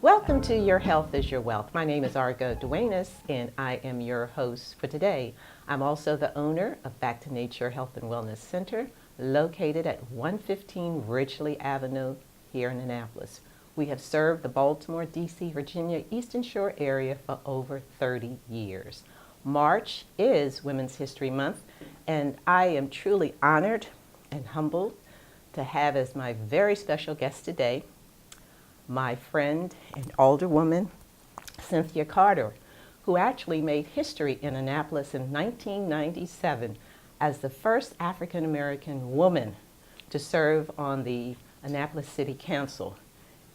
Welcome to Your Health is Your Wealth. My name is Arga Duenas, and I am your host for today. I'm also the owner of Back to Nature Health and Wellness Center, located at 115 Ridgely Avenue here in Annapolis. We have served the Baltimore, D.C., Virginia, Eastern Shore area for over 30 years. March is Women's History Month, and I am truly honored and humbled to have as my very special guest today my friend and alderwoman, Cynthia Carter, who actually made history in Annapolis in 1997 as the first African American woman to serve on the Annapolis City Council.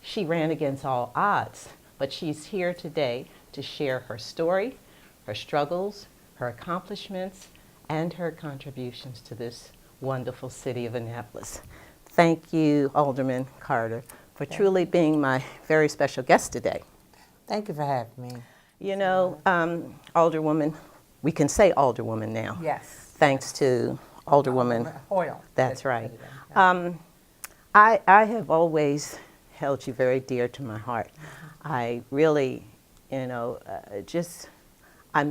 She ran against all odds, but she's here today to share her story, her struggles, her accomplishments, and her contributions to this wonderful city of Annapolis. Thank you, Alderman Carter, for truly being my very special guest today. Thank you for having me. You know, Alderwoman, we can say Alderwoman now. Yes. Thanks to Alderwoman Hoyle. That's right. I have always held you very dear to my heart. I really, I'm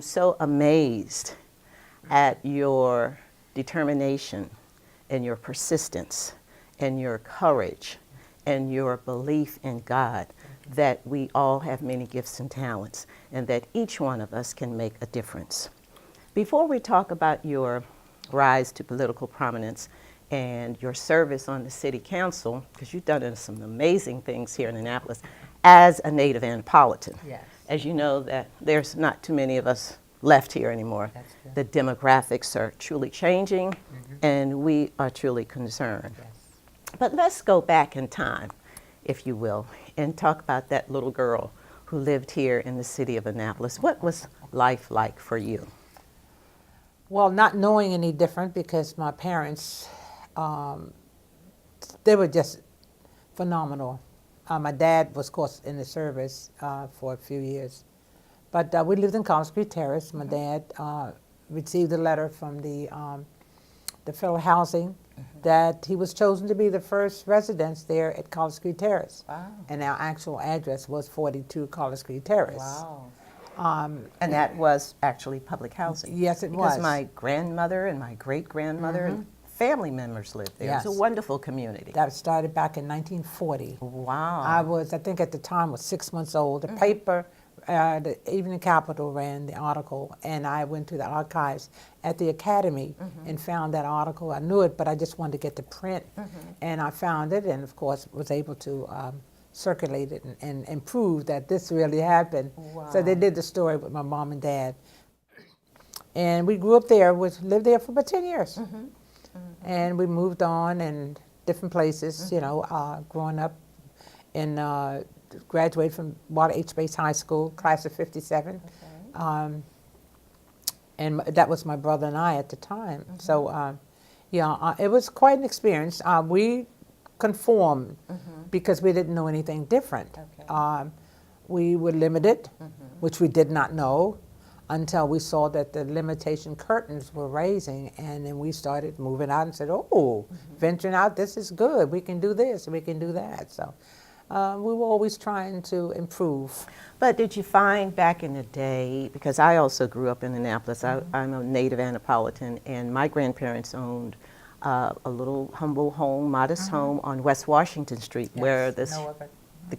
so amazed at your determination and your persistence and your courage and your belief in God, that we all have many gifts and talents and that each one of us can make a difference. Before we talk about your rise to political prominence and your service on the city council, because you've done some amazing things here in Annapolis as a native Annapolitan. Yes. As you know, that there's not too many of us left here anymore. That's true. The demographics are truly changing, and we are truly concerned. Yes. But let's go back in time, if you will, and talk about that little girl who lived here in the city of Annapolis. What was life like for you? Well, not knowing any different, because my parents, they were just phenomenal. My dad was, of course, in the service for a few years. But we lived in College Creek Terrace. My dad received a letter from the Federal Housing that he was chosen to be the first residence there at College Creek Terrace. Wow. And our actual address was 42 College Creek Terrace. Wow. And that was actually public housing. Yes, it because was. my grandmother and my great-grandmother and family members lived there. Yes. It was a wonderful community. That started back in 1940. Wow. I think at the time was 6 months old. The paper, the Evening Capital ran the article, and I went to the archives at the Academy and found that article. I knew it, but I just wanted to get the print, and I found it, and of course was able to circulate it and prove that this really happened. Wow. So they did the story with my mom and dad, and we grew up there. Lived there for about 10 years, and we moved on in different places. You know, growing up in. Graduated from Walter H. Bates High School, class of '57, and that was my brother and I at the time. So, it was quite an experience. We conformed because we didn't know anything different. Okay. We were limited, which we did not know until we saw that the limitation curtains were raising, and then we started moving out and said, "Oh, venturing out, this is good. We can do this, we can do that." So. We were always trying to improve. But did you find back in the day, because I also grew up in Annapolis, I'm a native Annapolitan, and my grandparents owned a little humble home, modest home on West Washington Street, where the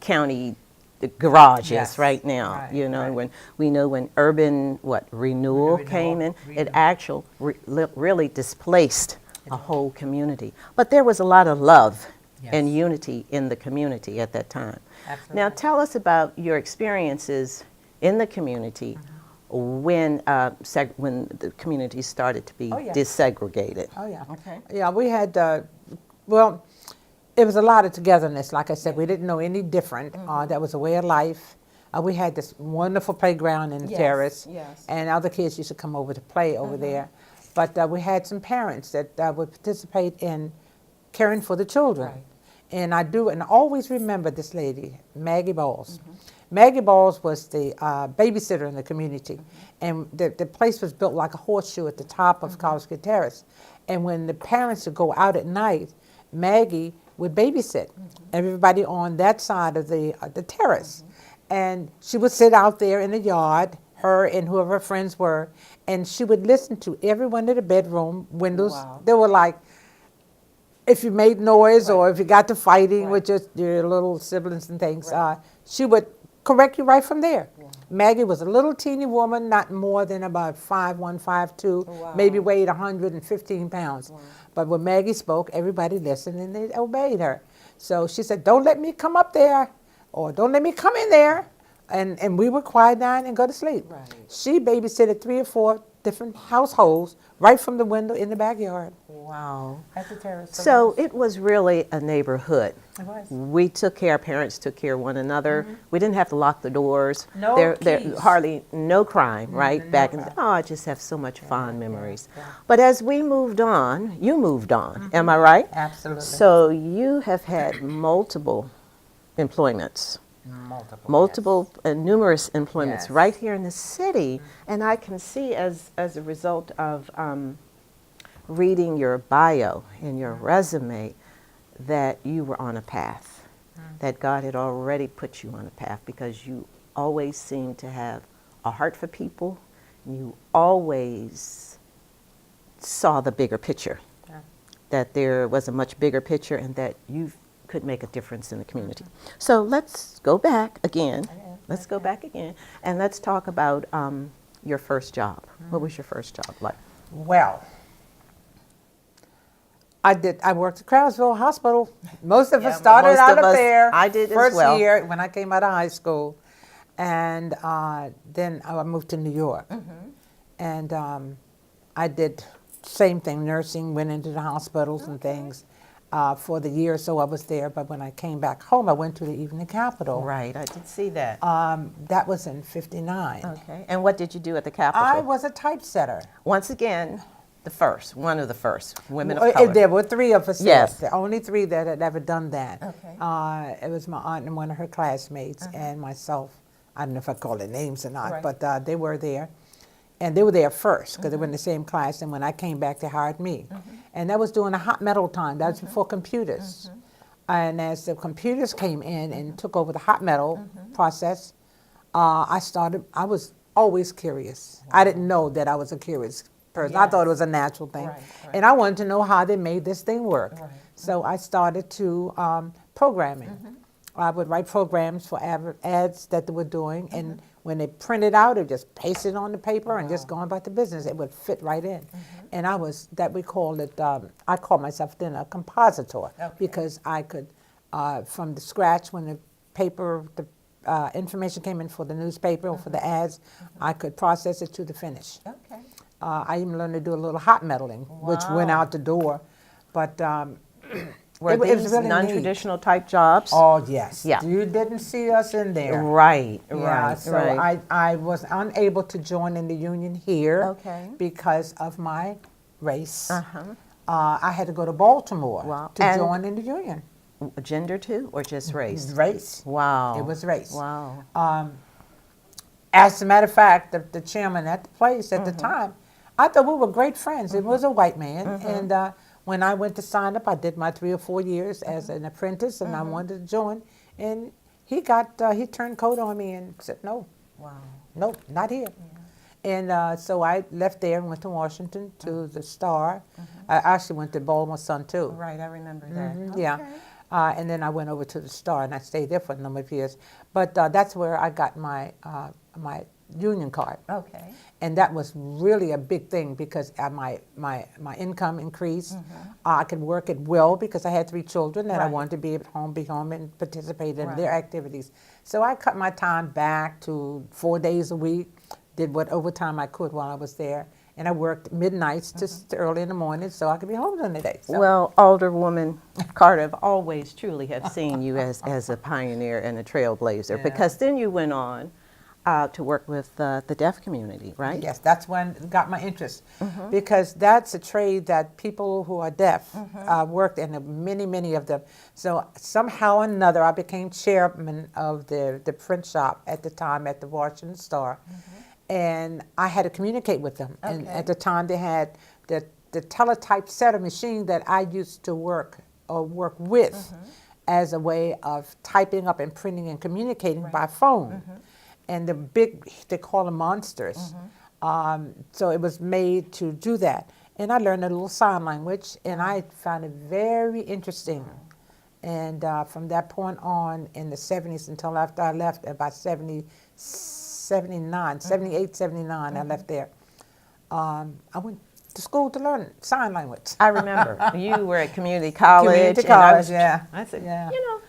county, the garage is right now. Right, you know, right. when urban renewal came in, it actually really displaced a whole community. But there was a lot of love and unity in the community at that time. Absolutely. Now tell us about your experiences in the community when the community started to be desegregated. Oh, yeah. Okay. Yeah, we had, well, it was a lot of togetherness. Like I said, we didn't know any different. That was a way of life. We had this wonderful playground in the terrace, and other kids used to come over to play over there. But we had some parents that would participate in caring for the children. Right. And I always remember this lady, Maggie Balls. Maggie Balls was the babysitter in the community. And the place was built like a horseshoe at the top of College Creek Terrace. And when the parents would go out at night, Maggie would babysit everybody on that side of the terrace. And she would sit out there in the yard, her and whoever her friends were, and she would listen to every one of the bedroom windows. Wow. They were like, if you made noise or if you got to fighting Right. with your little siblings and things, she would correct you right from there. Maggie was a little teeny woman, not more than about 5'1", 5'2", Wow. maybe weighed 115 pounds. But when Maggie spoke, everybody listened and they obeyed her. So she said, don't let me come up there, or don't let me come in there. And we would quiet down and go to sleep. Right. She babysitted 3 or 4 different households right from the window in the backyard. Wow. At the terrace. So it was really a neighborhood. It was. We took care, parents took care of one another. We didn't have to lock the doors. No There keys. hardly no crime, right? no Back in crime. I just have so much fond memories. But as we moved on, you moved on. Am I right? Absolutely. So you have had multiple employments. Multiple and numerous employments Yes. right here in the city, and I can see as a result of reading your bio and your resume that you were on a path, that God had already put you on a path, because you always seemed to have a heart for people. You always saw the bigger picture, that there was a much bigger picture, and that you could make a difference in the community. So let's go back again. Let's go back again, and let's talk about your first job. What was your first job like? Well, I worked at Crownsville Hospital. Most of us started most out of up us- there. I did as first well. year when I came out of high school, and then I moved to New York, and I did same thing, nursing. Went into the hospitals and things for the year or so I was there. But when I came back home, I went to the Evening Capitol. Right, I did see that. That was in '59. Okay, and what did you do at the Capitol? I was a typesetter. Once again, one of the first women of color. There were 3 of us. Yes. The only 3 that had ever done that. Okay. It was my aunt and one of her classmates and myself. I don't know if I call it names or not, Right. but they were there. And they were there first because they were in the same class. And when I came back, they hired me. And that was during the hot metal time. That was before computers. And as the computers came in and took over the hot metal process, I was always curious. I didn't know that I was a curious person. I thought it was a natural thing. Right, right. And I wanted to know how they made this thing work. Right. So I started to programming. I would write programs for ads that they were doing, and when they printed out, it just pasted on the paper and just going about the business. It would fit right in. And we called it, I called myself then a compositor, because I could, from the scratch, when the information came in for the newspaper or for the ads, I could process it to the finish. Okay. I even learned to do a little hot metaling, which went out the door. But Were it was these really neat. non-traditional type jobs? Oh, yes. Yeah. You didn't see us in there. Right, Yeah, right, so right. I was unable to join in the union here Okay. because of my race. Uh-huh. I had to go to Baltimore Wow. to And- join in the union. Gender too, or just race? Race. Wow. It was race. Wow. As a matter of fact, the chairman at the place at the time, I thought we were great friends. It was a white man, and when I went to sign up, I did my 3 or 4 years as an apprentice, and I wanted to join. And he turned coat on me and said, "No, Wow. nope, not here." And so I left there and went to Washington to the Star. I actually went to Baltimore Sun too. Right, I remember that. Yeah. Okay. And then I went over to the Star, and I stayed there for a number of years. But that's where I got my union card. Okay. And that was really a big thing because my income increased. I could work at will because I had 3 children and I Right. wanted to be home and participate in Right. their activities. So I cut my time back to 4 days a week, did what overtime I could while I was there. And I worked midnights to early in the morning so I could be home during the day. So. Well, Alderwoman Carter, I've always truly have seen you as a pioneer and a trailblazer, Yeah. because then you went on to work with the deaf community, right? Yes, that's when it got my interest because that's a trade that people who are deaf worked in, many of them. So somehow or another, I became chairman of the print shop at the time at the Washington Star, and I had to communicate with them. And Okay. at the time, they had the teletype setter machine that I used to work with. as a way of typing up and printing and communicating by phone. And the big, they call them monsters. So it was made to do that. And I learned a little sign language, and I found it very interesting. And from that point on in the 70s until after I left, about 79, 78, 79, I left there. I went to school to learn sign language. I remember you were at community college. Community and I college, yeah. I said, Yeah. you know,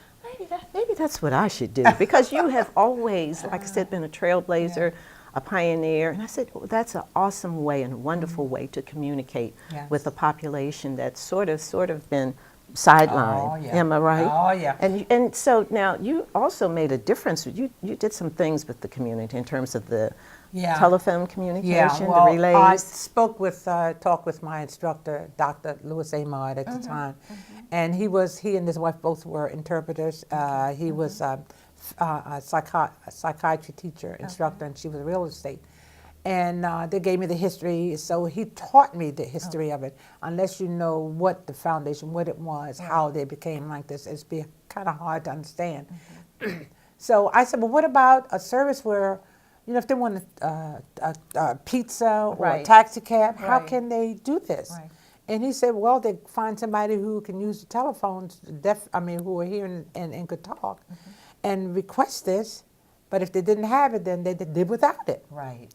maybe that's what I should do, because you have always, like I said, been a trailblazer, a pioneer. And I said, well, that's an awesome way and a wonderful way to communicate Yes. with a population that's sort of been sidelined. Oh, yeah. Am I right? Oh, yeah. And so now you also made a difference. You did some things with the community in terms of the Yeah. telephone communication, Yeah, well, the relays. I spoke with, talked with my instructor, Dr. Louis Amard at the time, and he and his wife both were interpreters. He was a psychiatry teacher, instructor, and she was real estate. And they gave me the history, so he taught me the history of it. Unless you know what the foundation, what it was, how they became like this, it's kind of hard to understand. So I said, well, what about a service where, you know, if they want a pizza or a Right. taxi cab, how Right. can they do this? Right. And he said, well, they find somebody who can use the telephones, who are here and could talk, and request this. But if they didn't have it, then they did without it. Right.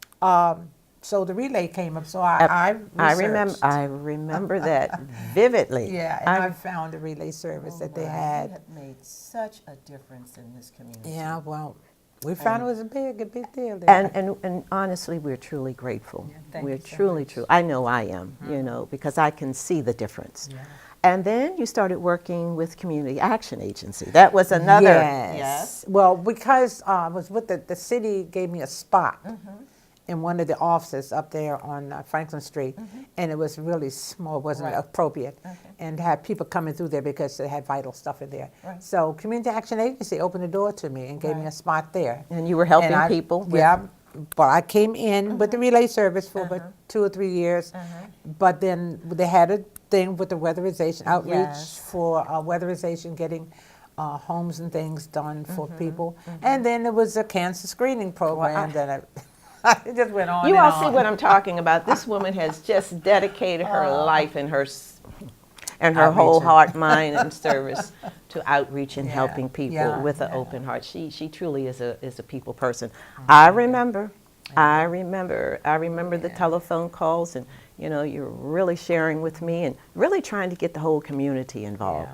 So the relay came up. So I researched. I remember that vividly. Yeah, and I found the relay service that they had. You have made such a difference in this community. Yeah, well, we found it was a big deal. There. And honestly, we're truly grateful. thank We're you so truly, much. I know I am, you know, because I can see the difference. And then you started working with Community Action Agency. That was another. Yes. Well, because I was with the city gave me a spot in one of the offices up there on Franklin Street, and it was really small, wasn't Right. appropriate, and had people coming through there because they had vital stuff in there. Right. So Community Action Agency opened the door to me and gave me a Right. spot there. And you were helping And people with- Yeah, but I came in with the relay service for about 2 or 3 years, but then they had a thing with the weatherization outreach Yes. for weatherization, getting homes and things done for people, and then there was a cancer screening program that it just went on. You and all on. see what I'm talking about. This woman has just dedicated her life and her whole Outreach. heart, mind, and service to outreach and Yeah, helping people yeah, with an yeah. open heart. She truly is a people person. I remember the telephone calls, and you know, you're really sharing with me and really trying to get the whole community involved.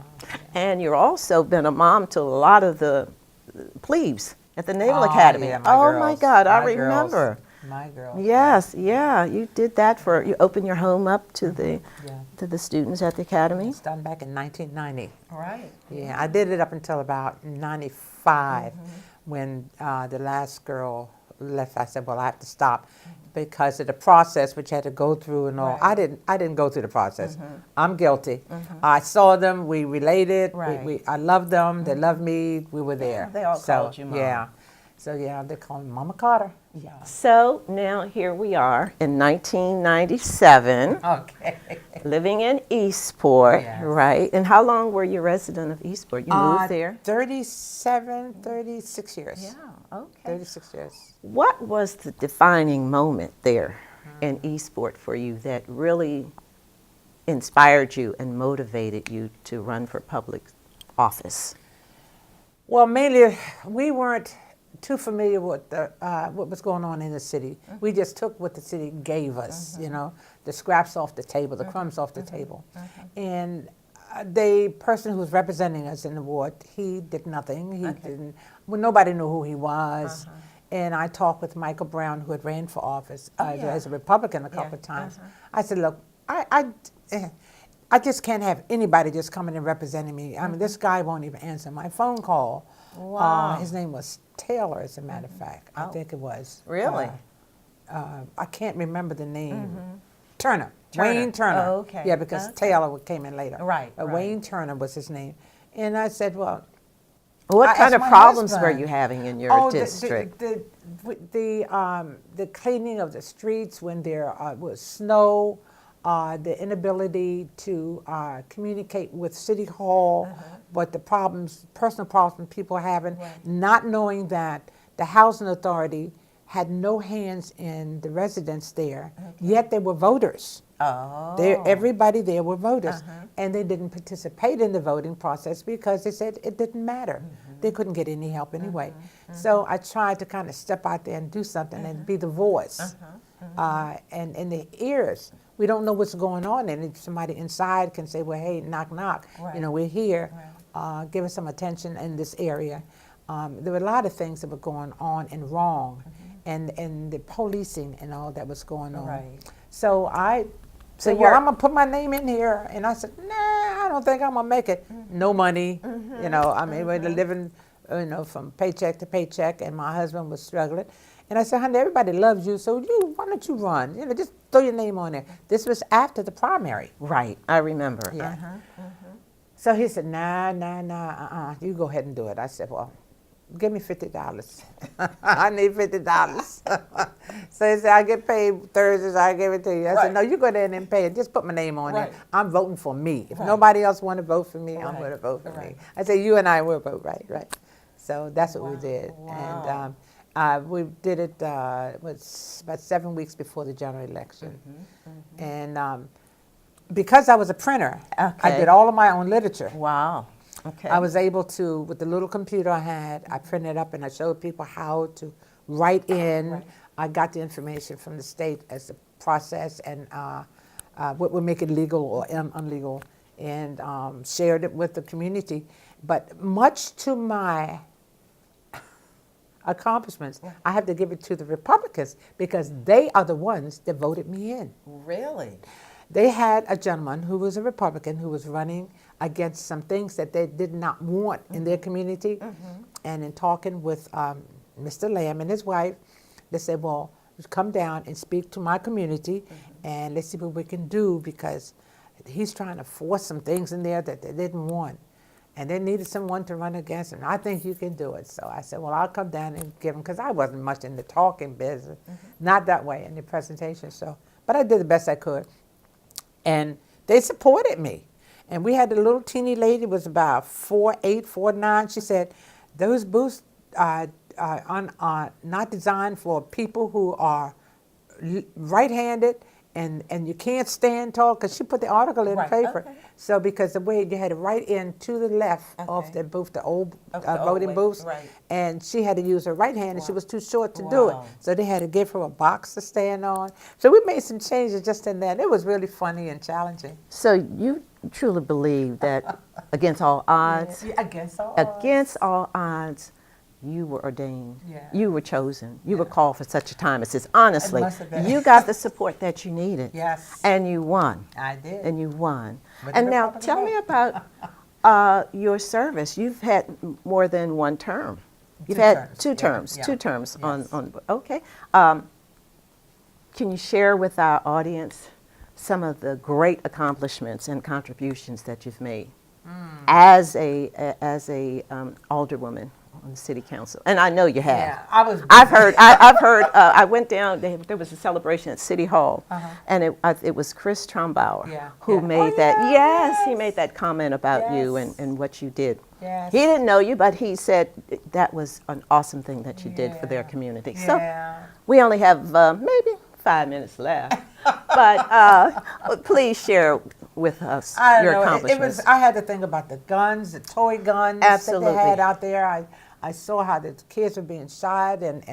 And you're also been a mom to a lot of the plebes at the Naval Academy. Yeah, Oh my girls, God, I my girls, remember. My girl. Yes, yeah, you did that you opened your home up to Yeah. to the students at the academy. It's done back in 1990. Right. Yeah, I did it up until about 95 when the last girl left. I said, well, I have to stop because of the process which I had to go through and all. Right. I didn't go through the process. I'm guilty. I saw them, we related, Right. I loved them, they loved me, we were there. they all So, called you Mom. Yeah. So yeah, they call me Mama Carter. So now here we are in 1997, Okay. living in Eastport, Yes. right? And how long were you a resident of Eastport? You moved there? 36 years. Yeah, okay. 36 years. What was the defining moment there in Eastport for you that really inspired you and motivated you to run for public office? Well, mainly we weren't too familiar with what was going on in the city. We just took what the city gave us, you know, the scraps off the table, the crumbs off the table. And the person who was representing us in the ward, he did nothing. He didn't. Well, nobody knew who he was. And I talked with Michael Brown, who had ran for office as a Republican a couple of times. I said, look, I just can't have anybody just coming and representing me. I mean, this guy won't even answer my phone call. Wow. His name was Taylor, as a matter of fact. I think it was. Really? I can't remember the name. Turner. Turner. Wayne Turner. Oh, okay. Yeah, because Okay. Taylor came in later. Right, right. Wayne Turner was his name. And I said, well, What I kind asked of my problems were husband. you having in your district? The cleaning of the streets when there was snow, the inability to communicate with City Hall, but the problems, personal problems people are having, Right. not knowing that the housing authority had no hands in the residents there, yet they were voters. Oh. Everybody there were voters, and they didn't participate in the voting process because they said it didn't matter. They couldn't get any help anyway. So I tried to kind of step out there and do something and be the voice and in the ears. We don't know what's going on, and if somebody inside can say, "Well, hey, knock, knock, Right. you know, we're here. Give us some attention in this area." There were a lot of things that were going on and wrong, and the policing and all that was going on. Right. So I said, you're- well, I'm gonna put my name in here, and I said, nah, I don't think I'm gonna make it. No money, you know. I mean, we're living, you know, from paycheck to paycheck, and my husband was struggling. And I said, honey, everybody loves you, so why don't you run? You know, just throw your name on there. This was after the primary. Right, I remember. Yeah. So he said, nah, you go ahead and do it. I said, well, give me $50. I need $50. So he said, I get paid Thursdays, I give it to you. I Right. said, no, you go there and pay it. Just put my name on Right. it. I'm voting for me. If Right. nobody else want to vote for me, I'm Right. going to vote for me. Right. I said, you and I will vote, right. So that's what we did. Wow. And we did it, was about 7 weeks before the general election. And because I was a printer, I Okay. did all of my own literature. Wow. Okay. I was able to, with the little computer I had, I printed up and I showed people how to write in. Right. I got the information from the state as the process and what would make it legal or unlegal, and shared it with the community. But much to my accomplishments, I have to give it to the Republicans because they are the ones that voted me in. Really? They had a gentleman who was a Republican who was running against some things that they did not want in their community. And in talking with Mr. Lamb and his wife, they said, well, come down and speak to my community and let's see what we can do because he's trying to force some things in there that they didn't want. And they needed someone to run against him. I think you can do it. So I said, well, I'll come down and give him, because I wasn't much in the talking business, not that way in the presentation. So, but I did the best I could. And they supported me. And we had a little teeny lady, was about 4'8", 4'9". She said, those booths are not designed for people who are right-handed and you can't stand tall, because she put the article in the Right, paper. okay. So because the way you had to write in to the left of Okay. the booth, the old Of the old voting way, booths, right. and she had to use her right hand, and she was too short to do it. Wow. So they had to give her a box to stand on. So we made some changes just in that. It was really funny and challenging. So you truly believe that against all odds, Against all against all odds, you were ordained. Yeah. You were chosen. You were called for such a time as this. Honestly, must have been. you got the support that you needed. Yes. And you won. I did. And you won. With And the now Republican tell me vote. about your service. You've had more than one term. You've Two had terms, two yeah, terms. yeah. Two terms Yes. on. Okay. Can you share with our audience some of the great accomplishments and contributions that you've made as a alderwoman on the city council? And I know you have. Yeah, I was. I've heard. I've heard. I went down. There was a celebration at City Hall, and it was Chris Trombauer Yeah, who yeah. made Oh, that. Yes, he yes. made that comment about you Yes. and what you did. Yes. He didn't know you, but he said that was an awesome thing that you did for their Yeah. community. Yeah. So we only have maybe 5 minutes left, but please share with us I your don't know. It accomplishments. was. I had to think about the guns, the toy guns Absolutely. that they had out there. I saw how the kids were being shot and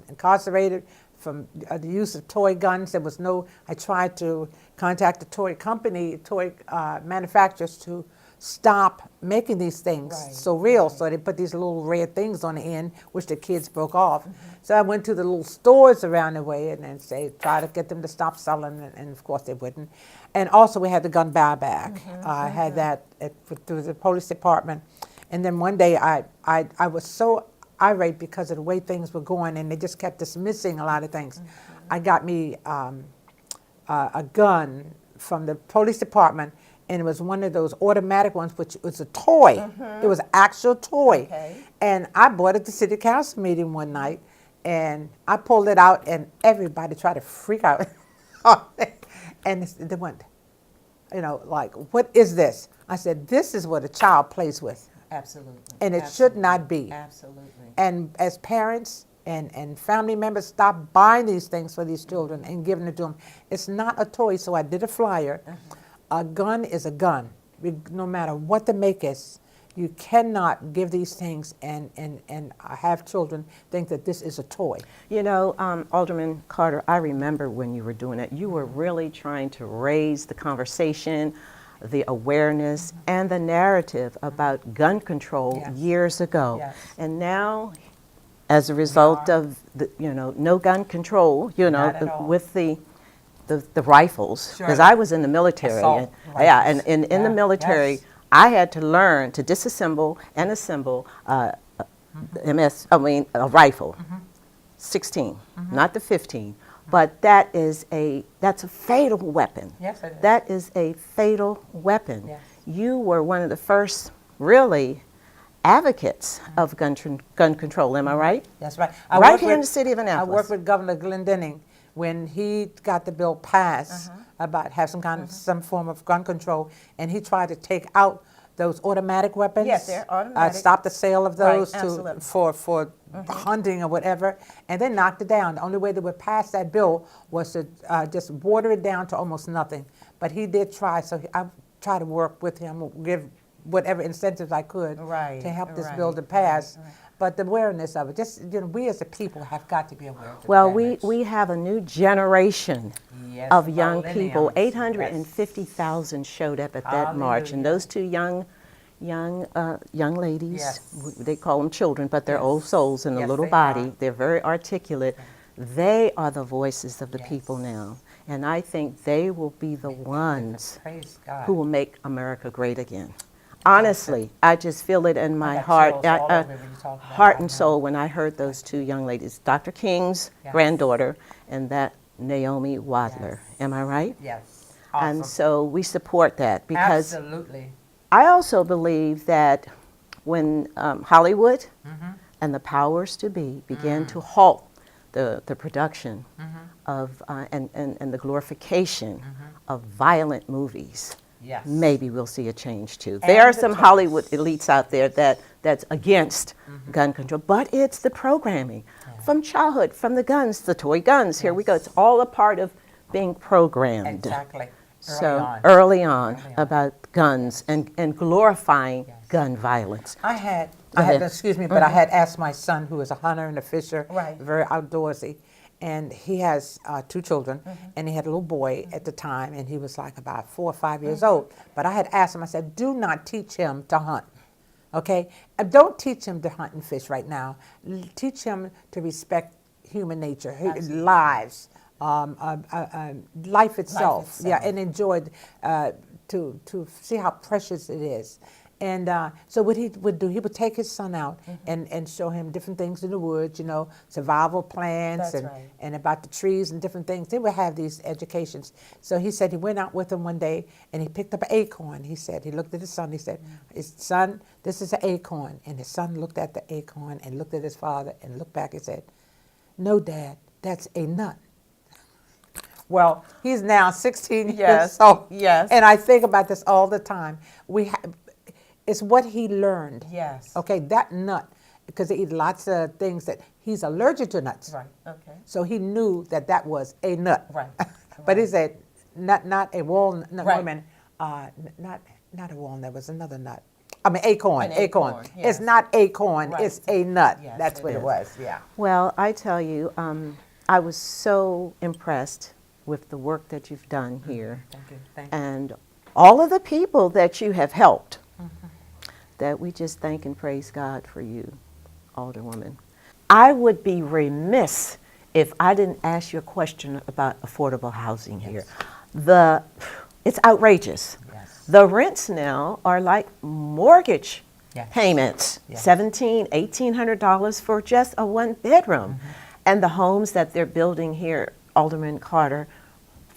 incarcerated from the use of toy guns. There was no. I tried to contact the toy manufacturers to stop making these things Right, so real. So they put these little red things on the end, which the kids broke off. So I went to the little stores around the way and then try to get them to stop selling, and of course they wouldn't. And also we had the gun buyback. I had that through the police department. And then one day I was so irate because of the way things were going, and they just kept dismissing a lot of things. I got me a gun from the police department, and it was one of those automatic ones, which was a toy. It was an actual toy. Okay. And I bought it at the city council meeting one night, and I pulled it out, and everybody tried to freak out. And they went, like, what is this? I said, this is what a child plays with, Absolutely. and it should not be. Absolutely. And as parents and family members, stop buying these things for these children and giving it to them. It's not a toy, so I did a flyer. A gun is a gun, no matter what the make is. You cannot give these things and have children think that this is a toy. You know, Alderman Carter, I remember when you were doing it, you were really trying to raise the conversation, the awareness, and the narrative about gun control Yes. years ago. Yes. And now, as a result are. of, the, no gun control, Not at all. with the rifles, because Sure. I was in the military. Assault Yeah, rifles. and in the Yeah, military, yes. I had to learn to disassemble and assemble a rifle, 16, not the 15. But that's a fatal weapon. Yes, it is. That is a fatal weapon. Yes. You were one of the first, really, advocates of gun control. Am I right? That's right. Right here in the city of I Annapolis. worked with Governor Glendening when he got the bill passed about have some form of gun control, and he tried to take out those automatic weapons. Yes, they're automatic. Stop the sale of Right, those absolutely. for hunting or whatever, and they knocked it down. The only way they would pass that bill was to just water it down to almost nothing. But he did try, so I tried to work with him, give whatever incentives I could Right, to help this right, bill to right, pass. right. But the awareness of it, just we as a people have got to be aware of the Well, damage. we have a new generation Yes, of young millennials, people. yes. 850,000 showed up at that march, and Hallelujah. those two young ladies, Yes. they call them children, but they're Yes. old souls in a Yes, little they body. are. They're very articulate. They are the voices of the Yes. people now, and I think they will be the ones Praise God. who will make America great again. Honestly, I just feel it in my got heart, chills all over when you talk about heart that and now. soul when I heard those two young ladies, Dr. King's Yes. granddaughter and that Naomi Wadler. Yes. Am I right? Yes. And Awesome. so we support that because Absolutely. I also believe that when Hollywood and the powers to be began to halt the production of and the glorification of violent movies, Yes. maybe we'll see a change too. And There are the some toys. Hollywood elites out there that's against gun control, but it's the programming from childhood, from the guns, the toy guns. Here we go. It's all a part of being programmed. Exactly. Early on Early on. about guns and glorifying Yes. gun violence. I had, Go ahead. excuse me, but I had asked my son, who is a hunter and a fisher, Right. very outdoorsy, and he has 2 children, and he had a little boy at the time, and he was like about 4 or 5 years old. But I had asked him, I said, do not teach him to hunt, okay? Don't teach him to hunt and fish right now. Teach him to respect human nature, lives, life itself. Yeah, and enjoy to see how precious it is. And so what he would do, he would take his son out and show him different things in the woods, survival plans That's right. and about the trees and different things. They would have these educations. So he said he went out with him one day and he picked up an acorn. He said, he looked at his son, he said, son, this is an acorn. And his son looked at the acorn and looked at his father and looked back and said, no, Dad, that's a nut. Well, he's now 16 years Yes, old. yes. And I think about this all the time. It's what he learned. Yes. Okay, that nut, because they eat lots of things that he's allergic to nuts. Right. Okay. So he knew that was a nut. Right. But he said, not a walnut. No, Right. wait a minute. Not a walnut. Was another nut. I mean, acorn. An acorn, It's yes. not acorn. Right. It's a nut. Yes, That's it what it is. was. Yeah. Well, I tell you, I was so impressed with the work that you've done here Thank you. Thank you. and all of the people that you have helped. That we just thank and praise God for you, Alderwoman. I would be remiss if I didn't ask you a question about affordable housing here. It's outrageous. Yes. The rents now are like mortgage Yes. payments, Yes. $1,700, $1,800 for just a 1-bedroom. And the homes that they're building here, Alderman Carter,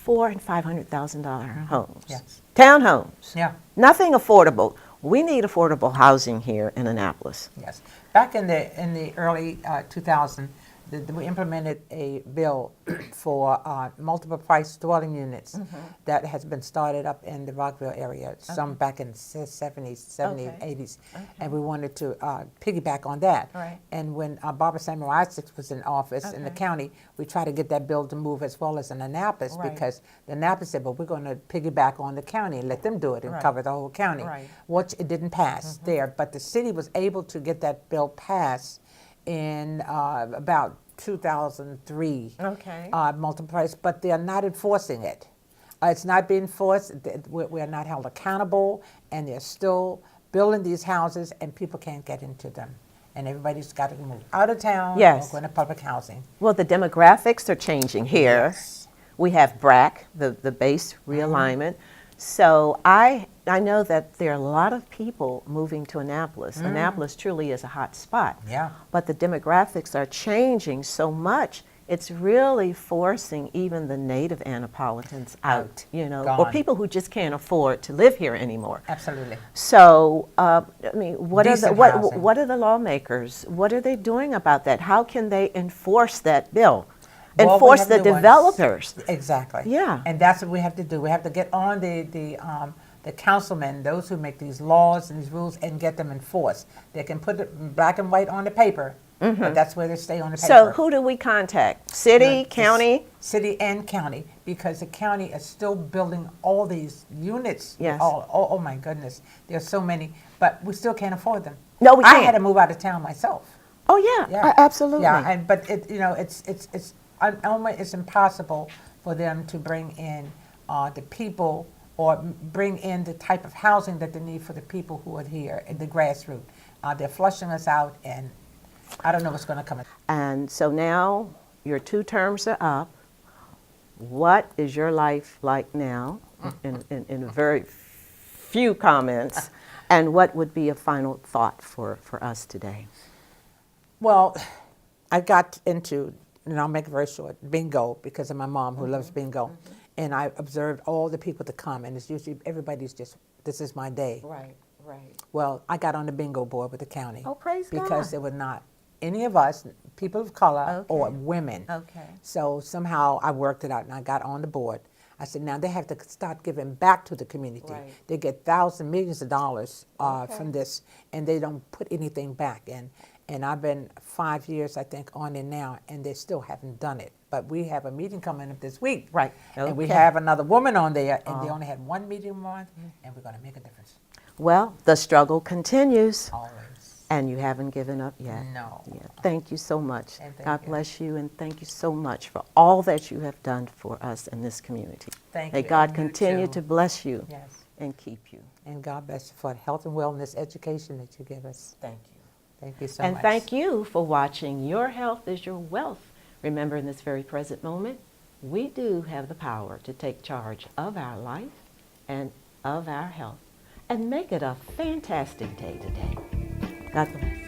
$400,000 and $500,000 homes. Yes. Townhomes. Yeah. Nothing affordable. We need affordable housing here in Annapolis. Yes. Back in the early 2000, we implemented a bill for multiple price dwelling units that has been started up in the Rockville area, some back in the 70s, Okay. 80s. And we wanted to piggyback on that. Right. And when Barbara Samuel Isaacs was in office in the Okay. county, we tried to get that bill to move as well as in Annapolis, Right. because the Annapolis said, well, we're going to piggyback on the county and let them do it and Right. cover the whole county, Right. which it didn't pass there. But the city was able to get that bill passed in about 2003. Okay. Multiple price, but they are not enforcing it. It's not being enforced. We're not held accountable, and they're still building these houses, and people can't get into them. And everybody's got to move out of town Yes. or go into public housing. Well, the demographics are changing here. Yes. We have BRAC, the base realignment. So I know that there are a lot of people moving to Annapolis. Annapolis truly is a hot spot. Yeah. But the demographics are changing so much, it's really forcing even the native Annapolitans out, you know, or Gone. people who just can't afford to live here anymore. Absolutely. So, I mean, what Decent are housing. what are the lawmakers? What are they doing about that? How can they enforce that bill? Well, we Enforce have the new ones. developers. Exactly. Yeah. And that's what we have to do. We have to get on the councilmen, those who make these laws and these rules, and get them enforced. They can put it black and white on the paper, but that's where they stay on the paper. So who do we contact? City, The county? City and county, because the county is still building all these units. Yes. Oh my goodness, there's so many, but we still can't afford them. No, we I can't. had to move out of town myself. Oh yeah, Yeah, absolutely. Yeah, but it, you know, it's impossible for them to bring in the people or bring in the type of housing that they need for the people who are here in the grassroots. They're flushing us out, and I don't know what's going to come. And so now your 2 terms are up. What is your life like now? In very few comments. And what would be a final thought for us today? Well, I got into, and I'll make it very short, bingo, because of my mom who loves bingo. And I observed all the people that come, and it's usually everybody's just, this is my day. Right, right. Well, I got on the bingo board with the county. Oh, praise God. Because there were not any of us, people of color or Okay. women. Okay. So somehow I worked it out and I got on the board. I said, now they have to start giving back to the community. Right. They get thousands, millions of dollars Okay. from this, and they don't put anything back. And I've been 5 years, I think, on it now, and they still haven't done it. But we have a meeting coming up this week. Right. And we Okay. have another woman on there, and they only had one meeting a month, and we're going to make a difference. Well, the struggle continues, Always. and you haven't given up yet. No. Yeah. Thank you so much. And thank God you. bless you, and thank you so much for all that you have done for us in this community. Thank May you, God and you continue too. to bless you Yes. and keep you. And God bless you for the health and wellness education that you give us. Thank you. Thank you so And much. thank you for watching Your Health is Your Wealth. Remember, in this very present moment, we do have the power to take charge of our life and of our health and make it a fantastic day today. God bless.